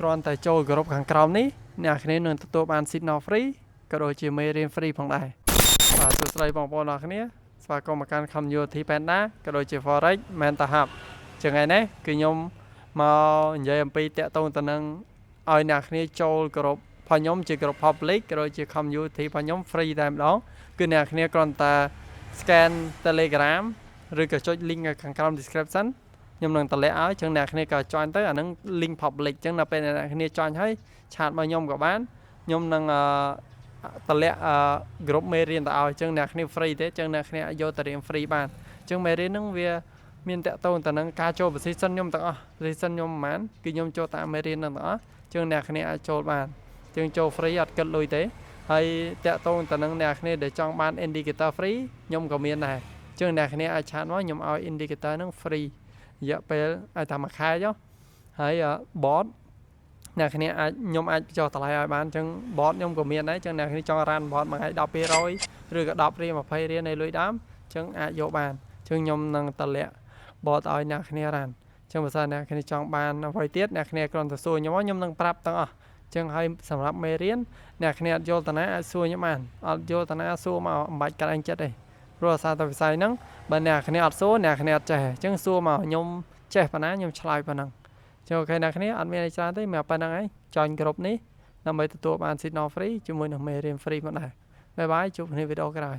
គ្រាន់តែចូលក្រុមខាងក្រោមនេះអ្នកគ្នានឹងទទួលបាន signal free ក៏ដូចជាមេរៀន free ផងដែរបាទសួស្តីបងប្អូនអរគ្នាស្វាគមន៍មកកាន់ Community Panda ក៏ដូចជា Forex Mental Hub ចឹងថ្ងៃនេះគឺខ្ញុំមកនិយាយអំពីតាក់ទងទៅនឹងឲ្យអ្នកគ្នាចូលក្រុមផងខ្ញុំជាក្រុម public ក៏ដូចជា community ផងខ្ញុំ free តែម្ដងគឺអ្នកគ្នាគ្រាន់តែ scan Telegram ឬក៏ចុច link នៅខាងក្រោម description ខ្ញុំនឹងតម្លាក់ឲ្យចឹងអ្នកគ្នាក៏ join ទៅអានឹង link public ចឹងដល់ពេលអ្នកគ្នា join ហើយឆាតមកខ្ញុំក៏បានខ្ញុំនឹងតម្លាក់group មេរៀនទៅឲ្យចឹងអ្នកគ្នា free ទេចឹងអ្នកគ្នាយកទៅរៀន free បានចឹងមេរៀនហ្នឹងវាមានតាក់ទងទៅនឹងការចូល position ខ្ញុំទាំងអស់ position ខ្ញុំប្រហែលគឺខ្ញុំចូលតាមមេរៀនហ្នឹងទាំងអស់ចឹងអ្នកគ្នាអាចចូលបានចឹងចូល free អត់គិតលុយទេហើយតាក់ទងទៅនឹងអ្នកគ្នាដែលចង់បាន indicator free ខ្ញុំក៏មានដែរចឹងអ្នកគ្នាអាចឆាតមកខ្ញុំឲ្យ indicator ហ្នឹង free រយៈពេលឲ្យតែមួយខែចុះហើយ bot អ្នកគ្នាអាចខ្ញុំអាចចុះតម្លៃឲ្យបានចឹង bot ខ្ញុំក៏មានដែរចឹងអ្នកគ្នាចង់ run bot មួយថ្ងៃ 10% ឬក៏10រៀល20រៀលនៃលុយដើមចឹងអាចយកបានចឹងខ្ញុំនឹងតម្លាក់ bot ឲ្យអ្នកគ្នា run ចឹងបើសិនអ្នកគ្នាចង់បានអ្វីទៀតអ្នកគ្នាគ្រាន់តែសួរខ្ញុំនឹងប្រាប់ទាំងអស់ចឹងហើយសម្រាប់មេរៀនអ្នកគ្នាអត់យល់តាណាអាចសួរខ្ញុំបានអត់យល់តាណាសួរមកអំបាច់កាត់អញចិត្តទេព្រោះអាសាទៅវិស័យហ្នឹងបើអ្នកគ្នាអត់សួរអ្នកគ្នាអត់ចេះអញ្ចឹងសួរមកខ្ញុំចេះប៉ុណ្ណាខ្ញុំឆ្លើយប៉ុណ្ណឹងចឹងអូខេអ្នកគ្នាអត់មានអីច្រើនទេមកប៉ុណ្ណឹងឯងjoin ក្រុមនេះដើម្បីទទួលបាន signal free ជាមួយនឹងមេរៀន free មកដែរបាយបាយជួបគ្នាវីដេអូក្រោយ